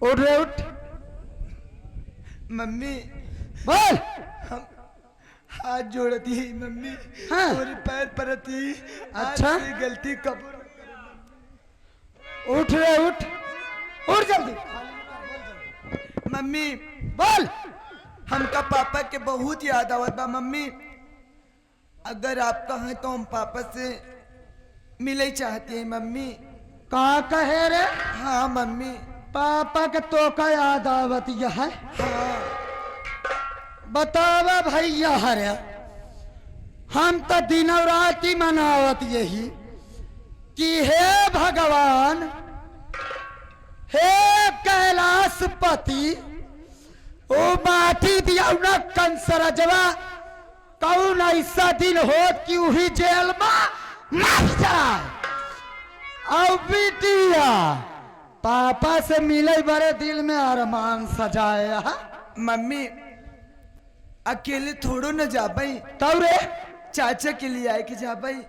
उठ रे उठ। मम्मी बोल। हम हाथ जोड़ती है मम्मी। हाँ। और पैर पड़ती। अच्छा। आज से गलती कबूल। उठ रे उठ। उठ जल्दी। मम्मी बोल। हमका पापा के बहुत याद आवत बा मम्मी। अगर आप कहें तो हम पापा से मिले चाहते हैं मम्मी। कहा कहे रे? हाँ मम्मी। पापा के तो का याद आवत यह है? हाँ। बतावा भैया हरे, हम तो दिन और रात ही मनावत यही कि हे भगवान, हे कैलाशपति, ओ माटी दिया न कंसरजवा, कौन ऐसा दिन हो कि वही जेल में मर जाए। और बिटिया पापा से मिले बड़े दिल में अरमान सजाए। मम्मी अकेले थोड़ो न जा भाई। तब रे चाचा के लिए आए कि जा भाई।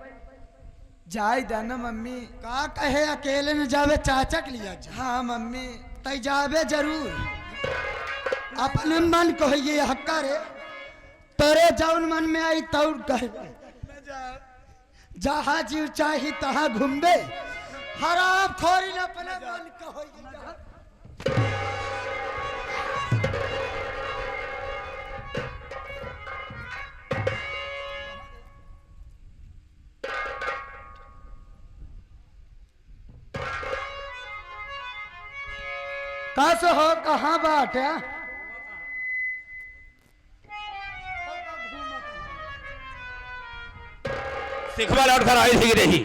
जाए दाना मम्मी। का कहे अकेले न जावे, चाचा के लिए जा। हाँ मम्मी। तय जावे जरूर। अपने मन को ये हक्का रे, तेरे जौन मन में आई तौर कहे। जहाँ जीव चाही तहाँ घूमबे, हराम खोरी न अपने मन कहो। कैसे हो, कहाँ बात है? सिखवा लौट कर आई थी कि नहीं?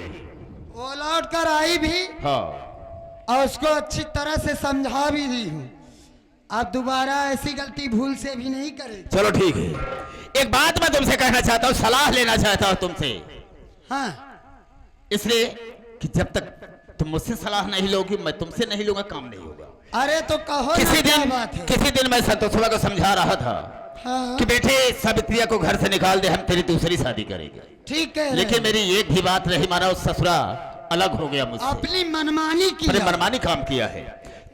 वो लौट कर आई भी। हाँ। और उसको अच्छी तरह से समझा भी दी हूँ। आप दोबारा ऐसी गलती भूल से भी नहीं करेंगे। चलो ठीक है। एक बात मैं तुमसे कहना चाहता हूँ, सलाह लेना चाहता हूँ तुमसे। हाँ। इसलिए कि जब तक तुम मुझसे सलाह नहीं लोगी, मैं तुमसे नहीं लूंगा, काम नहीं होगा। अरे तो कहो किसी ना, क्या दिन बात है? किसी दिन मैं संतोषवा को समझा रहा था हाँ। कि बेटे सावित्रिया को घर से निकाल दे, हम तेरी दूसरी शादी करेंगे। ठीक है। लेकिन मेरी एक भी बात रही, माना उस ससुरा अलग हो गया मुझसे, अपनी मनमानी की, अपने मनमानी काम किया है।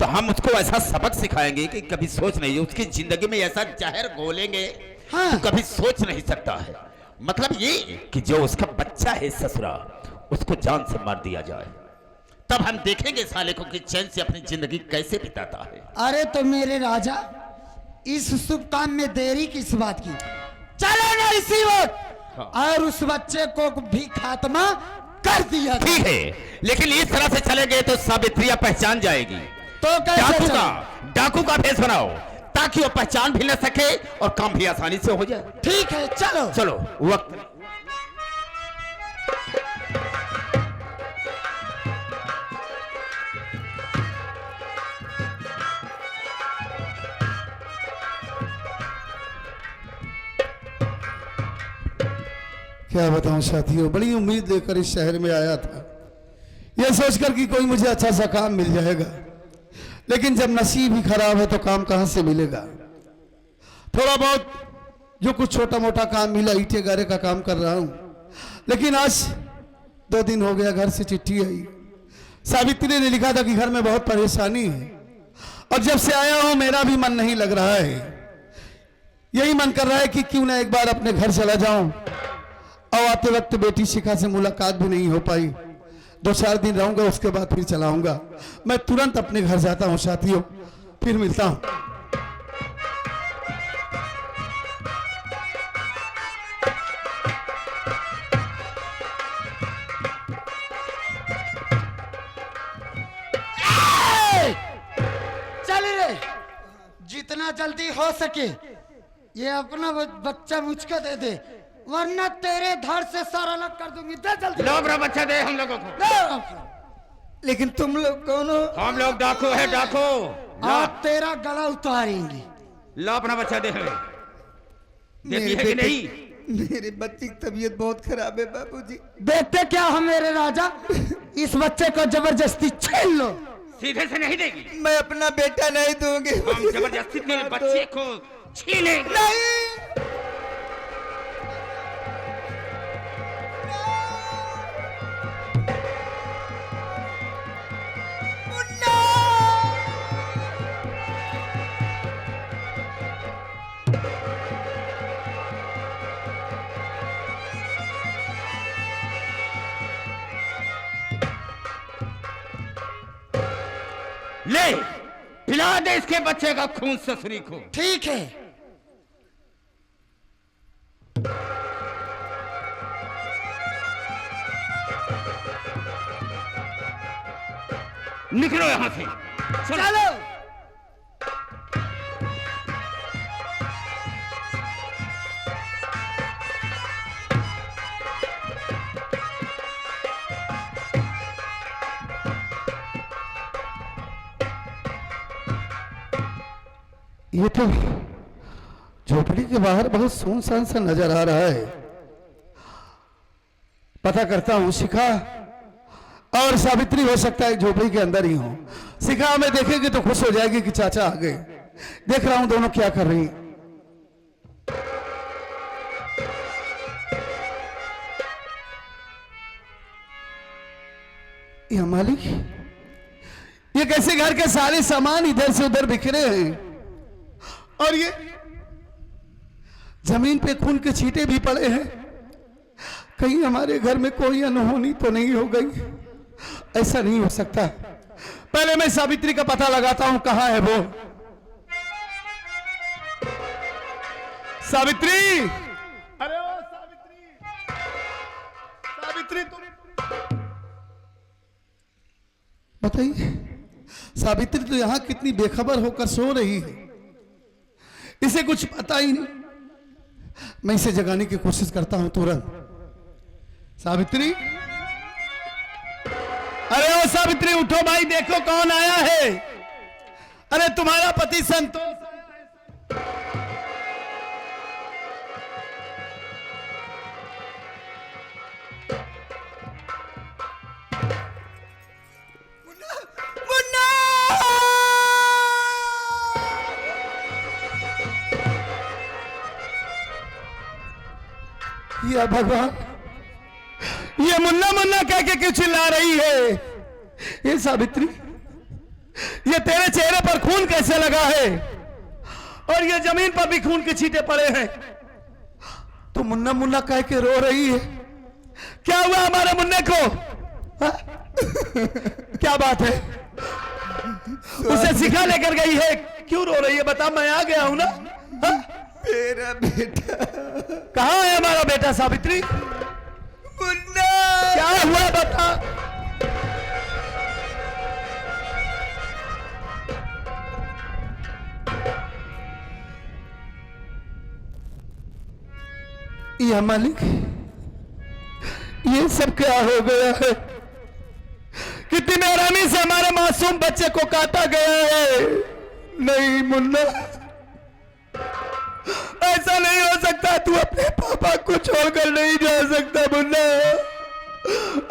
तो हम उसको ऐसा सबक सिखाएंगे कि कभी सोच नहीं, उसकी जिंदगी में ऐसा जहर घोलेंगे। हाँ। तो कभी सोच नहीं सकता है। मतलब ये कि जो उसका बच्चा है ससुरा, उसको जान से मार दिया जाए, तब हम देखेंगे साले को कि चैन से अपनी जिंदगी कैसे बिताता है। अरे तो मेरे राजा, इस शुभ काम में देरी किस बात की? चलो ना इसी वक्त। हाँ। और उस बच्चे को भी खात्मा कर दिया। ठीक है, लेकिन इस तरह से चलेंगे तो सावित्रिया पहचान जाएगी। तो कैसे डाकू का भेष बनाओ, ताकि वो पहचान भी न सके और काम भी आसानी से हो जाए। ठीक है, चलो चलो वक्त। क्या बताऊं साथियों, बड़ी उम्मीद लेकर इस शहर में आया था, यह सोचकर कि कोई मुझे अच्छा सा काम मिल जाएगा। लेकिन जब नसीब ही खराब है तो काम कहां से मिलेगा। थोड़ा बहुत जो कुछ छोटा मोटा काम मिला, ईंटे गारे का काम कर रहा हूं। लेकिन आज 2 दिन हो गया, घर से चिट्ठी आई। सावित्री ने लिखा था कि घर में बहुत परेशानी है, और जब से आया हूं मेरा भी मन नहीं लग रहा है। यही मन कर रहा है कि क्यों ना एक बार अपने घर चला जाऊं। और आते वक्त बेटी शिखा से मुलाकात भी नहीं हो पाई। 2-4 दिन रहूंगा, उसके बाद फिर चलाऊंगा। मैं तुरंत अपने घर जाता हूं साथियों, फिर मिलता हूं। चल रे, जितना जल्दी हो सके ये अपना बच्चा मुझको दे दे, वरना तेरे धड़ से सारा अलग कर दूंगी। दे जल्दी। लो अपना बच्चा दे हम लोगों को। लेकिन तुम लोग कौन हो? हम लोग डाकू है, डाकू। आप तेरा गला उतारेंगे। लो अपना बच्चा दे हमें। देती है कि नहीं? मेरे बच्चे की तबीयत बहुत खराब है बाबूजी। देखते क्या हो मेरे राजा, इस बच्चे को जबरदस्ती छीन लो। सीधे से नहीं देगी। मैं अपना बेटा नहीं दूंगी। हम जबरदस्ती तेरे बच्चे को छीनेंगे। नहीं। ले पिला दे इसके बच्चे का खून ससुरी को। ठीक है। निकलो यहां से, चलो। ये तो झोपड़ी के बाहर बहुत सुनसान सा नजर आ रहा है। पता करता हूं, शिखा और सावित्री हो सकता है झोपड़ी के अंदर ही हो। शिखा हमें देखेगी तो खुश हो जाएगी कि चाचा आ गए। देख रहा हूं दोनों क्या कर रही हैं। ये मालिक, ये कैसे घर के सारे सामान इधर से उधर बिखरे हैं और ये जमीन पे खून के छींटे भी पड़े हैं। कहीं हमारे घर में कोई अनहोनी तो नहीं हो गई? ऐसा नहीं हो सकता। पहले मैं सावित्री का पता लगाता हूं, कहां है वो। सावित्री, अरे ओ सावित्री, सावित्री तुम बताइए, सावित्री तो यहां कितनी बेखबर होकर सो रही है, इसे कुछ पता ही नहीं। मैं इसे जगाने की कोशिश करता हूं तुरंत। सावित्री, अरे ओ सावित्री उठो भाई, देखो कौन आया है। अरे तुम्हारा पति संतोष या भगवान, ये मुन्ना मुन्ना कह के क्यों चिल्ला रही है? ये सावित्री, ये तेरे चेहरे पर खून कैसे लगा है और ये जमीन पर भी खून के छींटे पड़े हैं। तो मुन्ना मुन्ना कह के रो रही है। क्या हुआ हमारे मुन्ने को? हा? क्या बात है? उसे सिखा लेकर गई है, क्यों रो रही है? बता, मैं आ गया हूं ना। हा? मेरा बेटा कहाँ है हमारा बेटा सावित्री? मुन्ना, क्या हुआ बता। या मालिक, ये सब क्या हो गया है? कितनी मेहरबानी से हमारे मासूम बच्चे को काटा गया है। नहीं मुन्ना, ऐसा नहीं हो सकता। तू अपने पापा को छोड़कर नहीं जा सकता मुन्ना,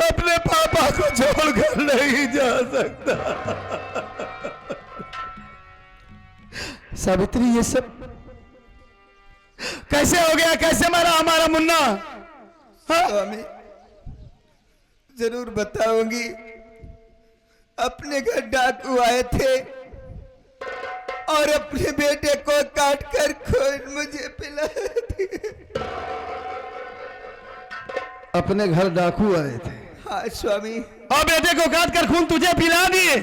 अपने पापा को छोड़कर नहीं जा सकता। सावित्री, ये सब कैसे हो गया? कैसे मरा हमारा मुन्ना? हाँ? स्वामी, जरूर बताऊंगी। अपने घर डाकू आए थे और अपने बेटे को काट कर खून मुझे पिलाए थे। अपने घर डाकू आए थे? हाँ स्वामी। और बेटे को काट कर खून तुझे पिला दिए?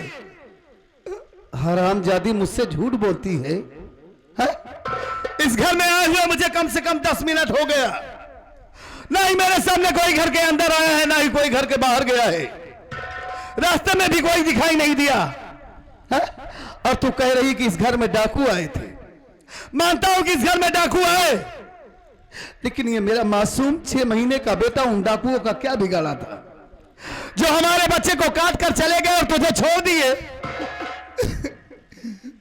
हरामजादी मुझसे झूठ बोलती है, है? इस घर में आए हुए मुझे कम से कम 10 मिनट हो गया। ना ही मेरे सामने कोई घर के अंदर आया है, ना ही कोई घर के बाहर गया है। रास्ते में भी कोई दिखाई नहीं दिया, है? और तू कह रही कि इस घर में डाकू आए थे। मानता हूं कि इस घर में डाकू आए, लेकिन ये मेरा मासूम 6 महीने का बेटा उन डाकुओं का क्या बिगाड़ा था जो हमारे बच्चे को काट कर चले गए और तुझे छोड़ दिए?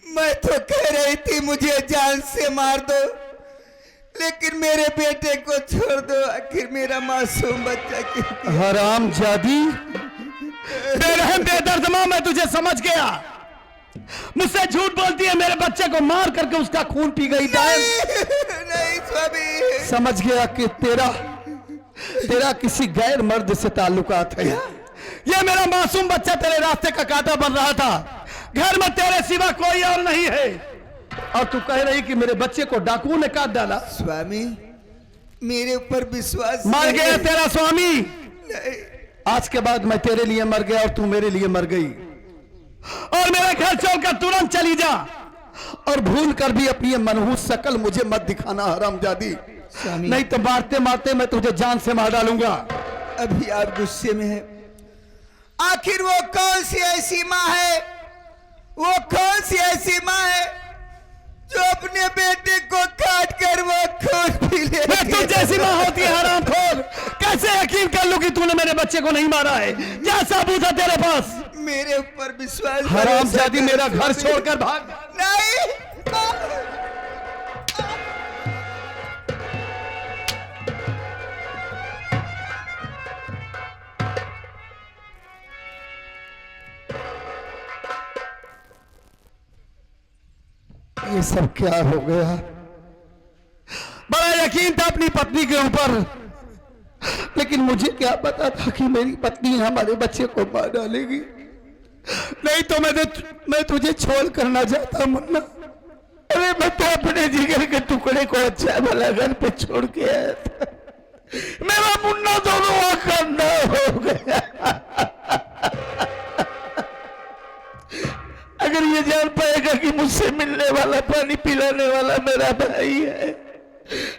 मैं तो कह रही थी मुझे जान से मार दो, लेकिन मेरे बेटे को छोड़ दो। आखिर मेरा मासूम बच्चा क्यों? हरामजादी, बेरहम बेदर्द मां, मैं तुझे समझ गया। मुझसे झूठ बोलती है, मेरे बच्चे को मार करके उसका खून पी गई। नहीं स्वामी, समझ गया कि तेरा किसी गैर मर्द से ताल्लुकात है। ये मेरा मासूम बच्चा तेरे रास्ते का कांटा बन रहा था। घर में तेरे सिवा कोई और नहीं है, और तू कह रही कि मेरे बच्चे को डाकुओं ने काट डाला। स्वामी, मेरे ऊपर विश्वास मर गया तेरा स्वामी। नहीं। आज के बाद मैं तेरे लिए मर गया और तू मेरे लिए मर गई। और मेरा घर छोड़कर तुरंत चली जा, और भूल कर भी अपनी ये मनहूस शकल मुझे मत दिखाना हरामजादी, नहीं तो मारते मारते मैं तुझे जान से मार डालूंगा। अभी आप गुस्से में हैं। आखिर वो कौन सी ऐसी माँ है, वो कौन सी ऐसी माँ है जो अपने बेटे को काट कर वो खून पी ले? तू जैसी माँ होती है हरामखोर, कैसे यकीन कर लूं कि तूने मेरे बच्चे को नहीं मारा है? क्या सबूत है तेरे पास? मेरे ऊपर विश्वास करो। हरामजादी, मेरा घर छोड़कर भाग। नहीं। ये सब क्या हो गया? बड़ा यकीन था अपनी पत्नी के ऊपर, लेकिन मुझे क्या पता था कि मेरी पत्नी हमारे बच्चे को मार डालेगी। नहीं तो मैं तुझे छोड़ कर ना जाता मुन्ना। अरे मैं तो अपने जिगर के टुकड़े को अच्छा भला घर पे छोड़ के आया था, मेरा मुन्ना दोनों कंधा हो गया। अगर ये जान पाएगा कि मुझसे मिलने वाला, पानी पिलाने वाला मेरा भाई है,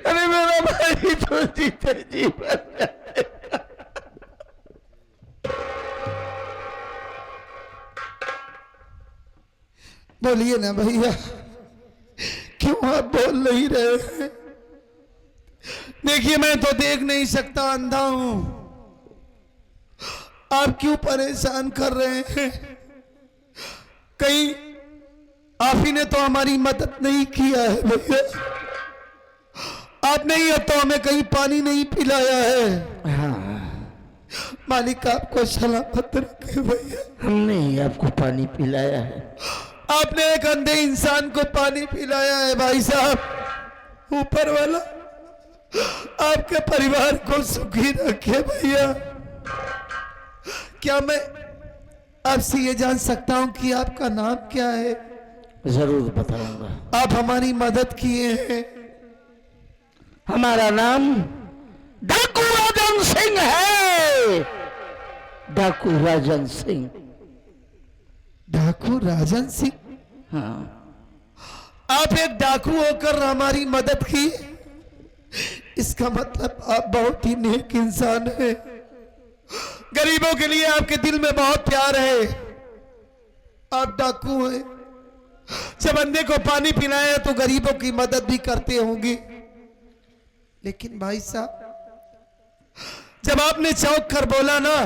अरे मेरा भाई तो जीते जी मर जाएगा। बोलिए ना भैया, क्यों आप बोल नहीं रहे हैं? देखिए मैं तो देख नहीं सकता, अंधा हूं। आप क्यों परेशान कर रहे हैं? कहीं आप ही ने तो हमारी मदद नहीं किया है भैया, आपने ही तो हमें कहीं पानी नहीं पिलाया है। हाँ, मालिक आपको सलामत रखे भैया। हमने ही आपको पानी पिलाया है। आपने एक अंधे इंसान को पानी पिलाया है भाई साहब। ऊपर वाला आपके परिवार को सुखी रखे भैया। क्या मैं आपसे ये जान सकता हूं कि आपका नाम क्या है? जरूर बताऊंगा। आप हमारी मदद किए हैं। हमारा नाम डाकू राजन सिंह है। डाकू राजन सिंह। डाकू राजन सिंह? हाँ, आप एक डाकू होकर हमारी मदद की, इसका मतलब आप बहुत ही नेक इंसान हैं। गरीबों के लिए आपके दिल में बहुत प्यार है। आप डाकू हैं, जब अंधे को पानी पिलाया तो गरीबों की मदद भी करते होंगे। लेकिन भाई साहब, जब आपने चौंक कर बोला ना,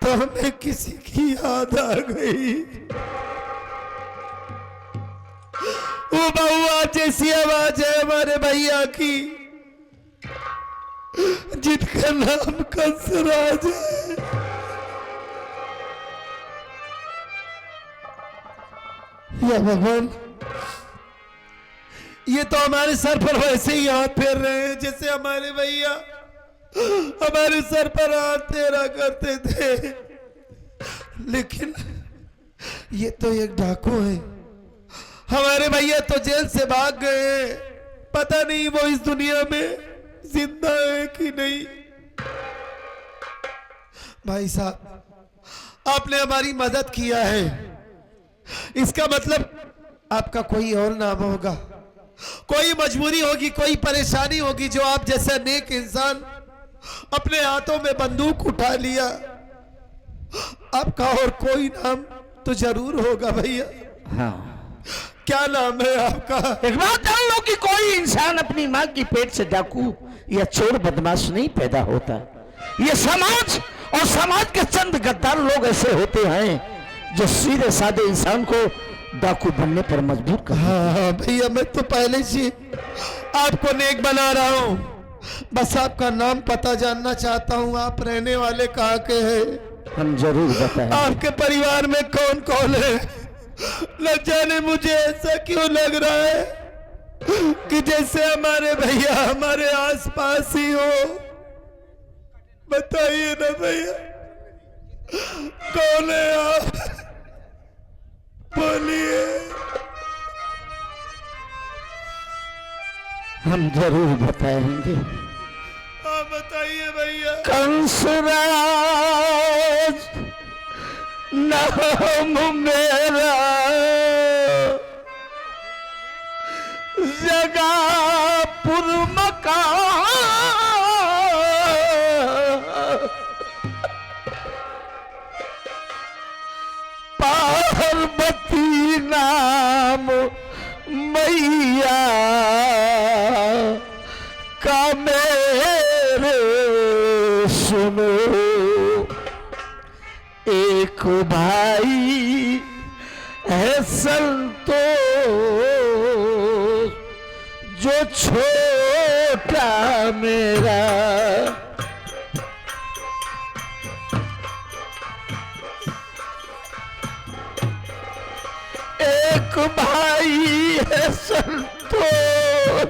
तो हमें किसी की याद आ गई। वो बहुआ जैसी आवाज है हमारे भैया की, जिनका नाम कंसराज है। या भगवान, ये तो हमारे सर पर वैसे ही हाथ फेर रहे हैं जैसे हमारे भैया हमारे सर पर हाथ फेरा करते थे। लेकिन ये तो एक डाकू है। हमारे भैया तो जेल से भाग गए हैं, पता नहीं वो इस दुनिया में जिंदा है कि नहीं। भाई साहब, आपने हमारी मदद किया है, इसका मतलब आपका कोई और नाम होगा, कोई मजबूरी होगी, कोई परेशानी होगी जो आप जैसा नेक इंसान अपने हाथों में बंदूक उठा लिया। आपका और कोई नाम तो जरूर होगा भैया। हाँ। क्या नाम है आपका? एक बात जान लो कि कोई इंसान अपनी माँ की पेट से डाकू या चोर बदमाश नहीं पैदा होता। ये समाज और समाज के चंद गद्दार लोग ऐसे होते हैं जो सीधे साधे इंसान को डाकू बनने पर मजबूर कर। हाँ भैया, मैं तो पहले से आपको नेक बना रहा हूँ, बस आपका नाम पता जानना चाहता हूँ। आप रहने वाले कहाँ के हैं? हम जरूर बताएं। आपके परिवार में कौन कौन है? न जाने मुझे ऐसा क्यों लग रहा है कि जैसे हमारे भैया हमारे आसपास ही हो। बताइए ना भैया, कौन है आप? बोलिए। हम जरूर बताएंगे। हाँ बताइए भैया। कंसराज नाम मेरा जगापुर मकान, पार्वती नाम मैया का मेरे सुनो। एक भाई है संतोष जो छोटा मेरा, एक भाई है संतोष,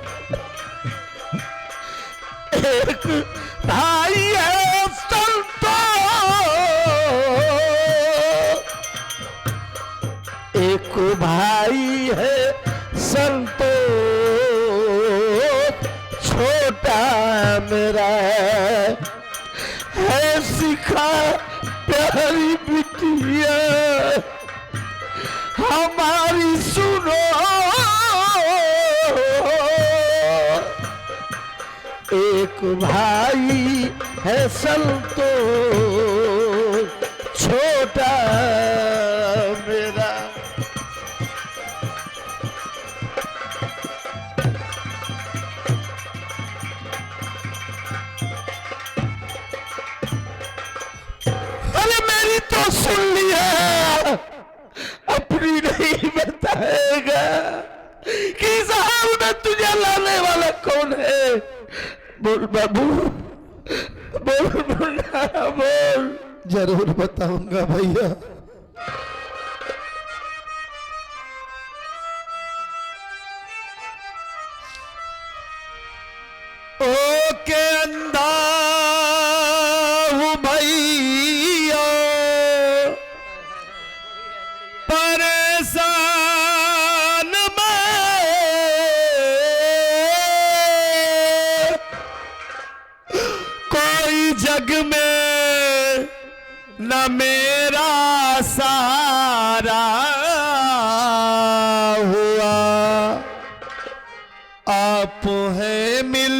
एक भाई है संतोष, एक भाई है संतोष छोटा मेरा है सिखा प्यारी बिटिया हमारी सुनो। एक भाई है संतोष छोटा मेरा। अरे मेरी तो सुन लिया, अपनी नहीं बताएगा कि साहब में तुझे लाने वाला कौन है? बोल बाबू, बोल मुन्ना, बोल। जरूर बताऊंगा भैया। ओ के अंधा हूँ भैया, परेशान मैं, कोई जग में न मेरा सहारा हुआ, आप हैं मिल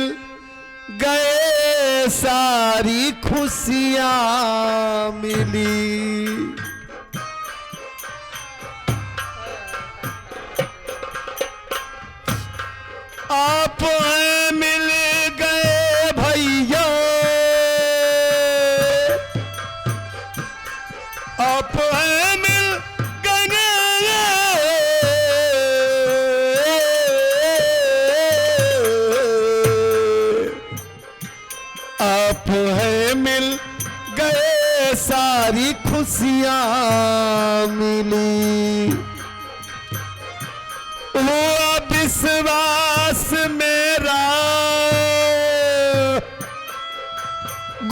गए सारी खुशियां मिली। आप हैं मिल गए भैया, आप हैं मिल गए, आप हैं मिल गए सारी खुशियां मिली। वो विश्वास मेरा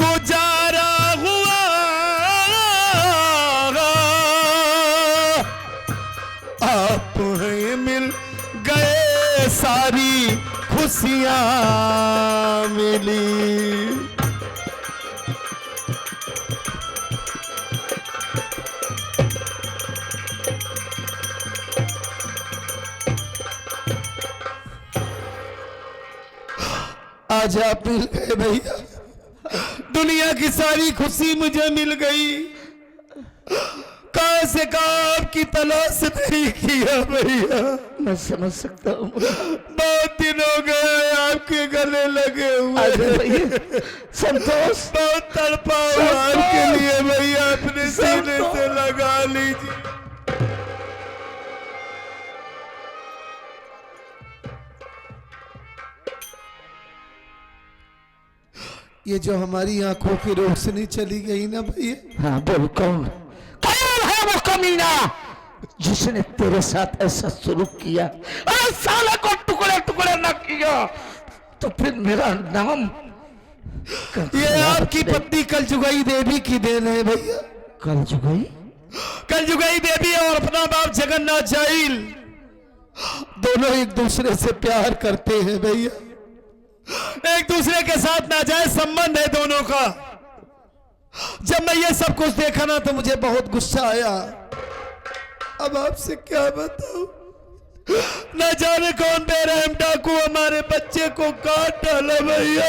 गुजारा हुआ, आप हैं मिल गए सारी खुशियां मिली। आज आप मिल गए भैया, दुनिया की सारी खुशी मुझे मिल गई। कहाँ से कहाँ आपकी तलाश नहीं किया भैया। मैं समझ सकता हूँ। बहुत दिन हो गए आपके गले लगे हुए। संतोष, बहुत तड़पा हुआ आपके लिए भैया, अपने सीने से लगा लीजिए। ये जो हमारी आंखों की रोशनी चली गई ना भैया। हाँ बोल, कौन है वो कमीना जिसने तेरे साथ ऐसा सलूक किया? अरे साले को टुकड़े टुकड़े न किया तो फिर मेरा नाम। ये आपकी पत्नी कलजुगाई देवी की देन है भैया। कलजुगाई? कलजुगाई देवी और अपना बाप जगन्नाथ जाइल दोनों एक दूसरे से प्यार करते हैं भैया। एक दूसरे के साथ नाजायज संबंध है दोनों का। जब मैं ये सब कुछ देखा ना तो मुझे बहुत गुस्सा आया। अब आपसे क्या बताऊं, न जाने कौन बेरहम डाकू हमारे बच्चे को काट डाला भैया,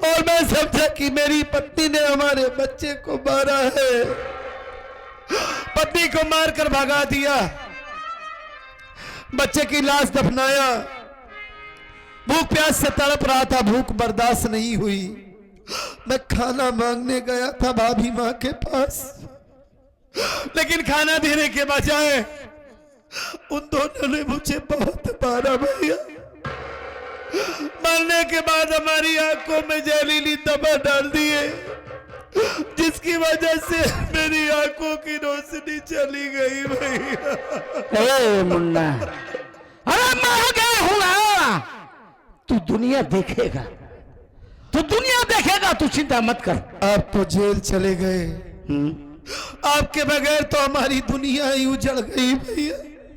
और मैं समझा कि मेरी पत्नी ने हमारे बच्चे को मारा है। पत्नी को मारकर भगा दिया, बच्चे की लाश दफनाया। भूख प्यास से तड़प रहा था, भूख बर्दाश्त नहीं हुई। मैं खाना मांगने गया था भाभी माँ के पास, लेकिन खाना देने के बजाय उन दोनों ने मुझे बहुत मारा भैया। मरने के बाद हमारी आंखों में जहरीली दवा डाल दिए, जिसकी वजह से मेरी आंखों की रोशनी चली गई भैया। ए मुन्ना, अरे मैं आ गया हूं ना, तू दुनिया देखेगा, तू दुनिया देखेगा, तू चिंता मत कर। आप तो जेल चले गए, आपके बगैर तो हमारी दुनिया ही उजड़ गई भैया।